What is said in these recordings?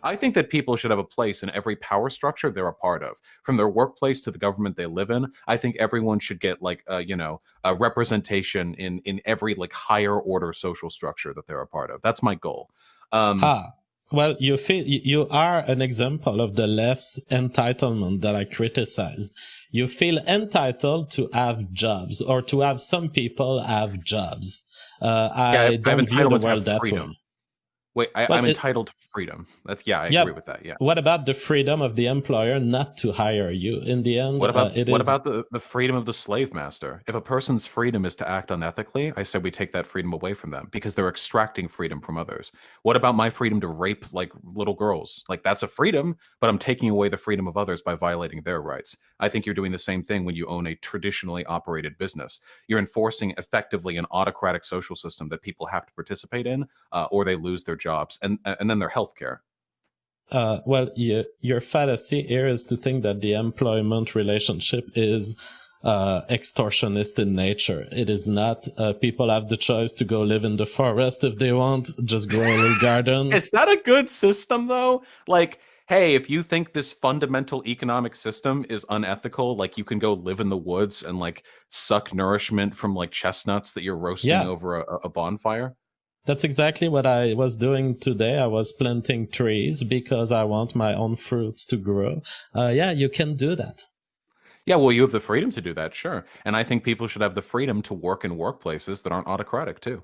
I think that people should have a place in every power structure they're a part of, from their workplace to the government they live in. I think everyone should get like a representation in every like higher order social structure that they're a part of. That's my goal. Um, Ah, well, you are an example of the left's entitlement that I criticized. You feel entitled to have jobs, or to have some people have jobs. yeah, I I have don't view the entitlement to have world that way. freedom. Wait, Well, I'm entitled to freedom. That's yeah, I yeah. agree with that. Yeah. What about the freedom of the employer not to hire you? In the end, it What is. about the freedom of the slave master? If a person's freedom is to act unethically, I say we take that freedom away from them because they're extracting freedom from others. What about my freedom to rape like little girls? Like that's a freedom, but I'm taking away the freedom of others by violating their rights. I think you're doing the same thing when you own a traditionally operated business. You're enforcing effectively an autocratic social system that people have to participate in, or they lose their jobs and then their health care. Well, your fallacy here is to think that the employment relationship is extortionist in nature. It is not. People have the choice to go live in the forest if they want, just grow a little garden. Is that a good system though? Like, hey, if you think this fundamental economic system is unethical, like you can go live in the woods and like suck nourishment from like chestnuts that you're roasting Yeah, over a bonfire. that's exactly what I was doing today. I was planting trees because I want my own fruits to grow. Yeah, you can do that. Yeah, well, you have the freedom to do that, sure. And I think people should have the freedom to work in workplaces that aren't autocratic too.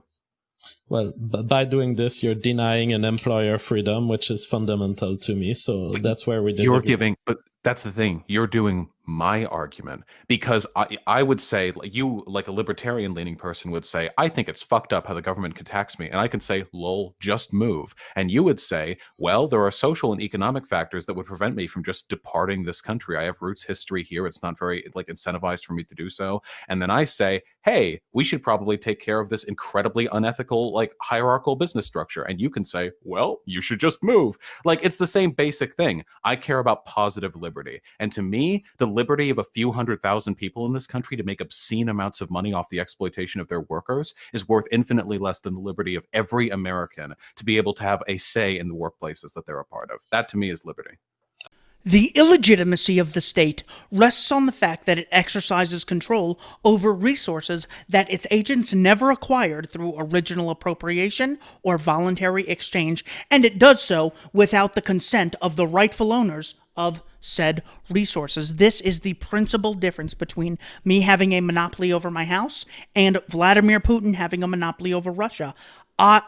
Well, by doing this, you're denying an employer freedom, which is fundamental to me. So But that's where we you're disagree. giving, but that's the thing. You're doing my argument because I would say like you like a libertarian leaning person would say I think it's fucked up how the government can tax me, and I can say lol, just move. And you would say, well, there are social and economic factors that would prevent me from just departing this country. I have roots history here. It's not very like incentivized for me to do so. And then I say, hey, we should probably take care of this incredibly unethical like hierarchical business structure. And you can say, well, you should just move. Like it's the same basic thing. I care about positive liberty. And to me, the liberty of a few 100,000 people in this country to make obscene amounts of money off the exploitation of their workers is worth infinitely less than the liberty of every American to be able to have a say in the workplaces that they're a part of. That to me is liberty. The illegitimacy of the state rests on the fact that it exercises control over resources that its agents never acquired through original appropriation or voluntary exchange, and it does so without the consent of the rightful owners of said resources. This is the principal difference between me having a monopoly over my house and Vladimir Putin having a monopoly over Russia.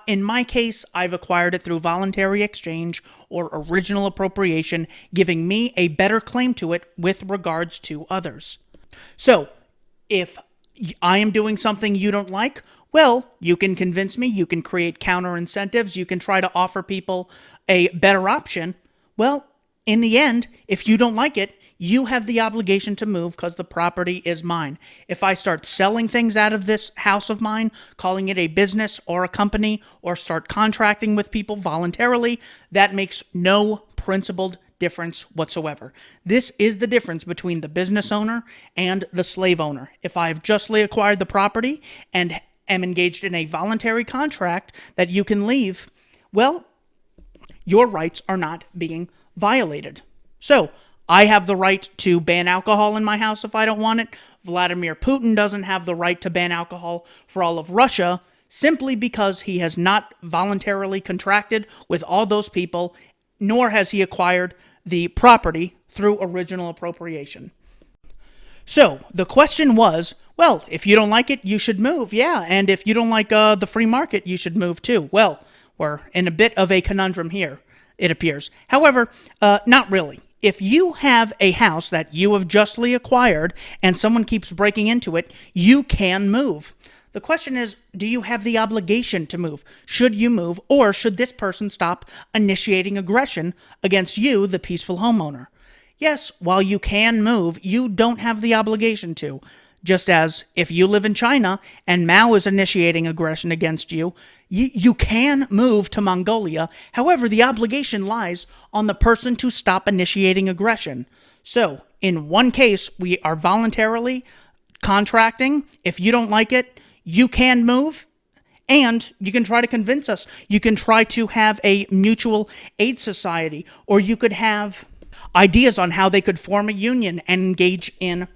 In my case, I've acquired it through voluntary exchange or original appropriation, giving me a better claim to it with regards to others. So, if I am doing something you don't like, well, you can convince me, you can create counter incentives, you can try to offer people a better option. Well, in the end, if you don't like it, you have the obligation to move because the property is mine. If I start selling things out of this house of mine, calling it a business or a company, or start contracting with people voluntarily, that makes no principled difference whatsoever. This is the difference between the business owner and the slave owner. If I've justly acquired the property and am engaged in a voluntary contract that you can leave, well, your rights are not being violated. So, I have the right to ban alcohol in my house if I don't want it. Vladimir Putin doesn't have the right to ban alcohol for all of Russia simply because he has not voluntarily contracted with all those people, nor has he acquired the property through original appropriation. So the question was, well, if you don't like it, you should move. Yeah, and if you don't like the free market, you should move too. Well, we're in a bit of a conundrum here, it appears. However, not really. If you have a house that you have justly acquired and someone keeps breaking into it, you can move. The question is, do you have the obligation to move? Should you move, or should this person stop initiating aggression against you, the peaceful homeowner? Yes, while you can move, you don't have the obligation to. Just as if you live in China and Mao is initiating aggression against you, you can move to Mongolia. However, the obligation lies on the person to stop initiating aggression. So, in one case, we are voluntarily contracting. If you don't like it, you can move. And you can try to convince us. You can try to have a mutual aid society, or you could have ideas on how they could form a union and engage in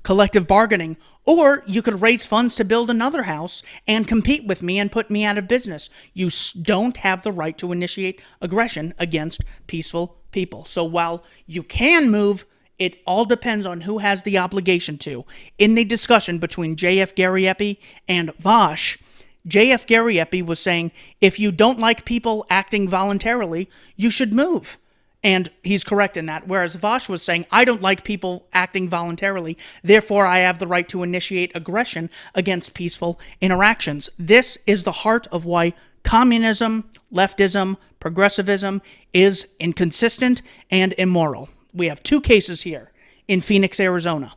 collective bargaining. Or you could raise funds to build another house and compete with me and put me out of business. You don't have the right to initiate aggression against peaceful people. So while you can move, it all depends on who has the obligation to. In the discussion between J.F. Gariepi and Vaush, J.F. Gariepi was saying, if you don't like people acting voluntarily, you should move. And he's correct in that. Whereas Vaush was saying, I don't like people acting voluntarily, therefore I have the right to initiate aggression against peaceful interactions. This is the heart of why communism, leftism, progressivism is inconsistent and immoral. We have two cases here in Phoenix, Arizona.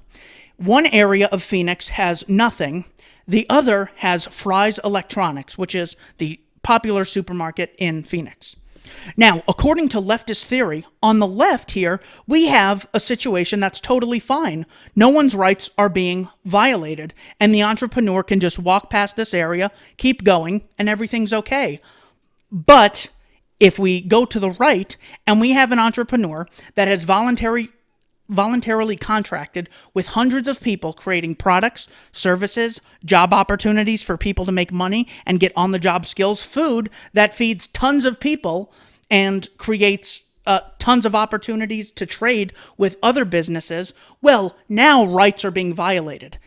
One area of Phoenix has nothing. The other has Fry's Electronics, which is the popular supermarket in Phoenix. Now, according to leftist theory, on the left here, we have a situation that's totally fine. No one's rights are being violated, and the entrepreneur can just walk past this area, keep going, and everything's okay. But if we go to the right and we have an entrepreneur that has voluntarily contracted with hundreds of people creating products, services, job opportunities for people to make money and get on-the-job skills, food that feeds tons of people and creates tons of opportunities to trade with other businesses, well, now rights are being violated.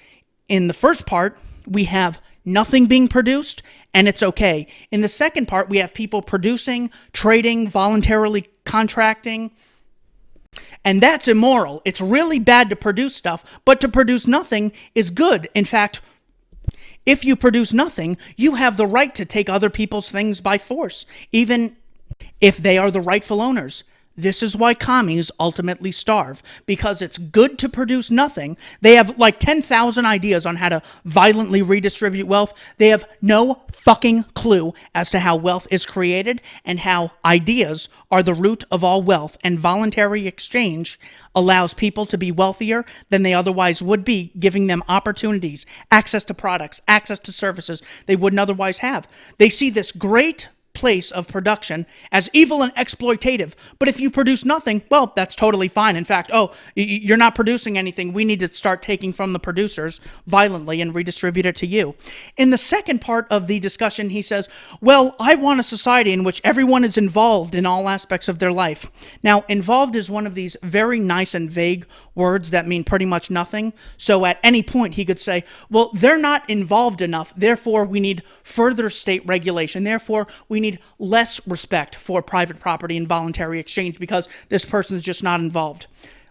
In the first part, we have nothing being produced, and it's okay. In the second part, we have people producing, trading, voluntarily contracting, and that's immoral. It's really bad to produce stuff, but to produce nothing is good. In fact, if you produce nothing, you have the right to take other people's things by force, even if they are the rightful owners. This is why commies ultimately starve, because it's good to produce nothing. They have like 10,000 ideas on how to violently redistribute wealth. They have no fucking clue as to how wealth is created and how ideas are the root of all wealth, and voluntary exchange allows people to be wealthier than they otherwise would be, giving them opportunities, access to products, access to services they wouldn't otherwise have. They see this great place of production as evil and exploitative. But if you produce nothing, well, that's totally fine. In fact, you're not producing anything. We need to start taking from the producers violently and redistribute it to you. In the second part of the discussion, he says, well, I want a society in which everyone is involved in all aspects of their life. Now, involved is one of these very nice and vague words that mean pretty much nothing. So at any point, he could say, well, they're not involved enough. Therefore, we need further state regulation. Therefore, we need less respect for private property and voluntary exchange because this person is just not involved.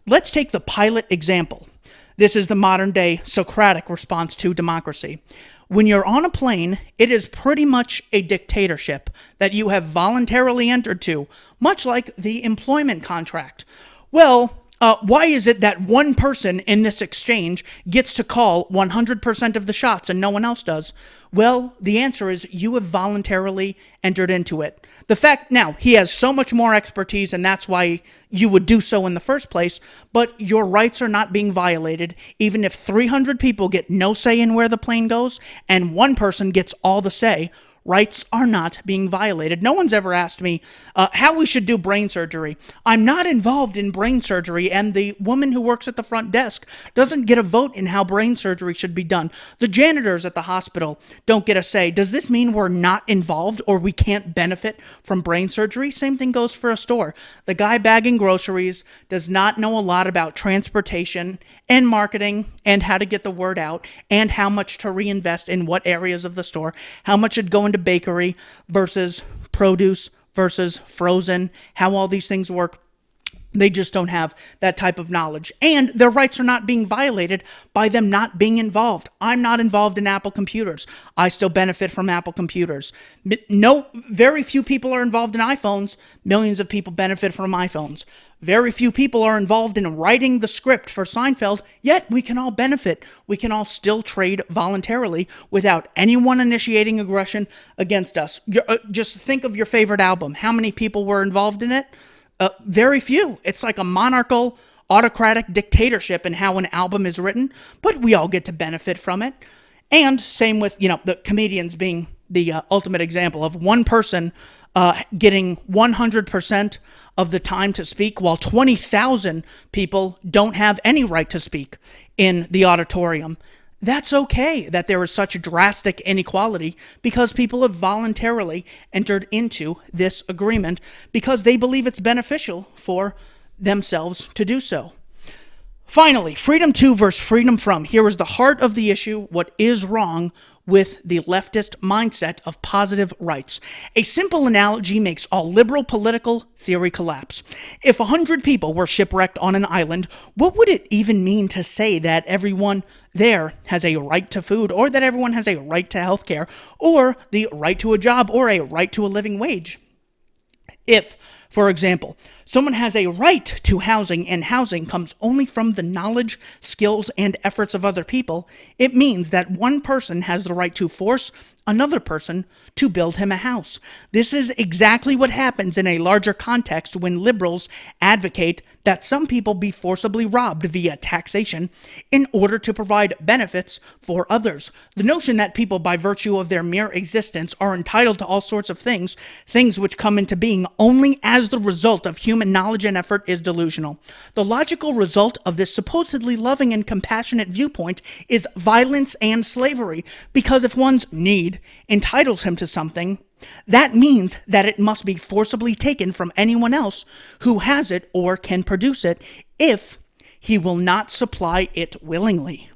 Let's take the pilot example. This is the modern day Socratic response to democracy. When you're on a plane, it is pretty much a dictatorship that you have voluntarily entered to, much like the employment contract. Well, why is it that one person in this exchange gets to call 100% of the shots and no one else does? Well, the answer is you have voluntarily entered into it. The fact, now, he has so much more expertise, and that's why you would do so in the first place, but your rights are not being violated, even if 300 people get no say in where the plane goes, and one person gets all the say. Rights are not being violated. No one's ever asked me how we should do brain surgery. I'm not involved in brain surgery, and the woman who works at the front desk doesn't get a vote in how brain surgery should be done. The janitors at the hospital don't get a say. Does this mean we're not involved or we can't benefit from brain surgery? Same thing goes for a store. The guy bagging groceries does not know a lot about transportation and marketing and how to get the word out and how much to reinvest in what areas of the store, how much should go into bakery versus produce versus frozen, how all these things work. They just don't have that type of knowledge. And their rights are not being violated by them not being involved. I'm not involved in Apple computers. I still benefit from Apple computers. No, very few people are involved in iPhones. Millions of people benefit from iPhones. Very few people are involved in writing the script for Seinfeld, yet we can all benefit. We can all still trade voluntarily without anyone initiating aggression against us. Just think of your favorite album. How many people were involved in it? Very few. It's like a monarchical, autocratic dictatorship in how an album is written, but we all get to benefit from it. And same with, the comedians being the ultimate example of one person getting 100% of the time to speak, while 20,000 people don't have any right to speak in the auditorium. That's okay that there is such drastic inequality because people have voluntarily entered into this agreement because they believe it's beneficial for themselves to do so. Finally, freedom to versus freedom from. Here is the heart of the issue, what is wrong with the leftist mindset of positive rights. A simple analogy makes all liberal political theory collapse. If 100 people were shipwrecked on an island, what would it even mean to say that everyone there has a right to food, or that everyone has a right to health care, or the right to a job, or a right to a living wage? If, for example, someone has a right to housing and housing comes only from the knowledge, skills, and efforts of other people, it means that one person has the right to force another person to build him a house. This is exactly what happens in a larger context when liberals advocate that some people be forcibly robbed via taxation in order to provide benefits for others. The notion that people, by virtue of their mere existence, are entitled to all sorts of things which come into being only as the result of human knowledge and effort, is delusional. The logical result of this supposedly loving and compassionate viewpoint is violence and slavery, because if one's need entitles him to something, that means that it must be forcibly taken from anyone else who has it or can produce it if he will not supply it willingly.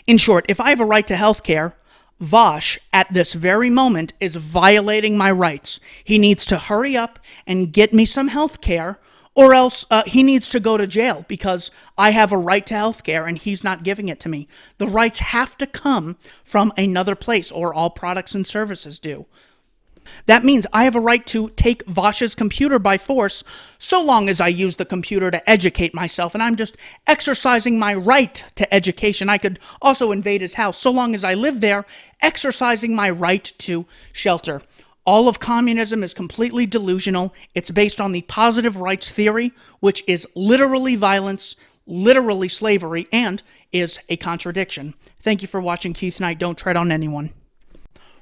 In short, if I have a right to health care, Vaush, at this very moment, is violating my rights. He needs to hurry up and get me some health care, or else he needs to go to jail because I have a right to health care and he's not giving it to me. The rights have to come from another place, or all products and services do. That means I have a right to take Vaush's computer by force so long as I use the computer to educate myself, and I'm just exercising my right to education. I could also invade his house so long as I live there, exercising my right to shelter. All of communism is completely delusional. It's based on the positive rights theory, which is literally violence, literally slavery, and is a contradiction. Thank you for watching Keith Knight. Don't tread on anyone.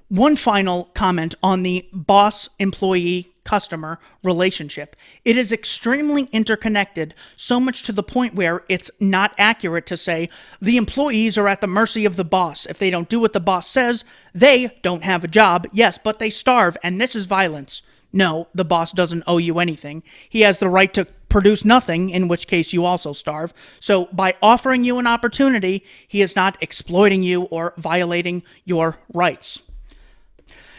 One final comment on the boss-employee-customer relationship. It is extremely interconnected, so much to the point where it's not accurate to say the employees are at the mercy of the boss. If they don't do what the boss says, they don't have a job. Yes, but they starve, and this is violence. No, the boss doesn't owe you anything. He has the right to produce nothing, in which case you also starve. So by offering you an opportunity, he is not exploiting you or violating your rights.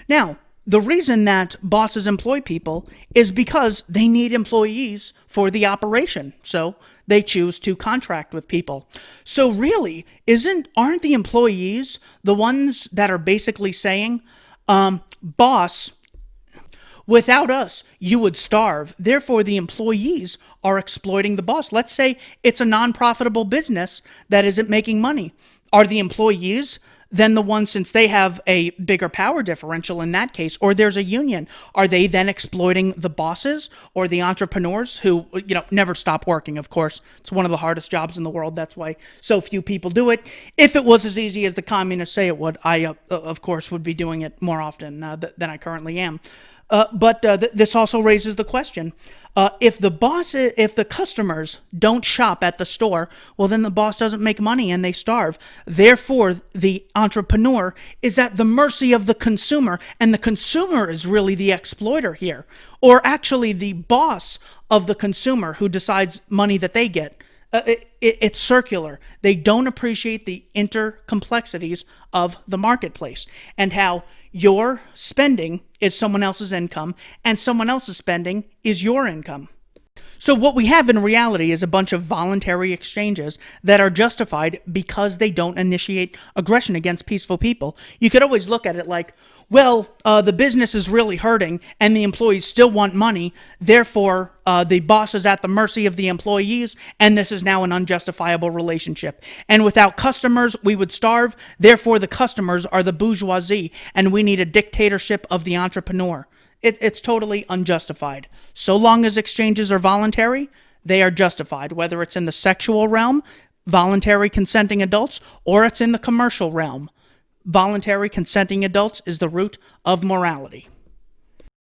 Now, the reason that bosses employ people is because they need employees for the operation. So they choose to contract with people. So really, aren't the employees the ones that are basically saying, boss, without us, you would starve. Therefore, the employees are exploiting the boss. Let's say it's a non-profitable business that isn't making money. Are the employees then the ones, since they have a bigger power differential in that case, or there's a union, are they then exploiting the bosses or the entrepreneurs who, never stop working, of course. It's one of the hardest jobs in the world. That's why so few people do it. If it was as easy as the communists say it would, I, of course, would be doing it more often than I currently am. But this also raises the question, if the customers don't shop at the store, well, then the boss doesn't make money and they starve. Therefore, the entrepreneur is at the mercy of the consumer, and the consumer is really the exploiter here, or actually the boss of the consumer who decides money that they get. It's circular. They don't appreciate the intercomplexities of the marketplace and how your spending is someone else's income and someone else's spending is your income. So what we have in reality is a bunch of voluntary exchanges that are justified because they don't initiate aggression against peaceful people. You could always look at it like, well, the business is really hurting and the employees still want money. Therefore, the boss is at the mercy of the employees, and this is now an unjustifiable relationship. And without customers, we would starve. Therefore, the customers are the bourgeoisie, and we need a dictatorship of the entrepreneur. It's totally unjustified. So long as exchanges are voluntary, they are justified, whether it's in the sexual realm, voluntary consenting adults, or it's in the commercial realm. voluntary consenting adults is the root of morality.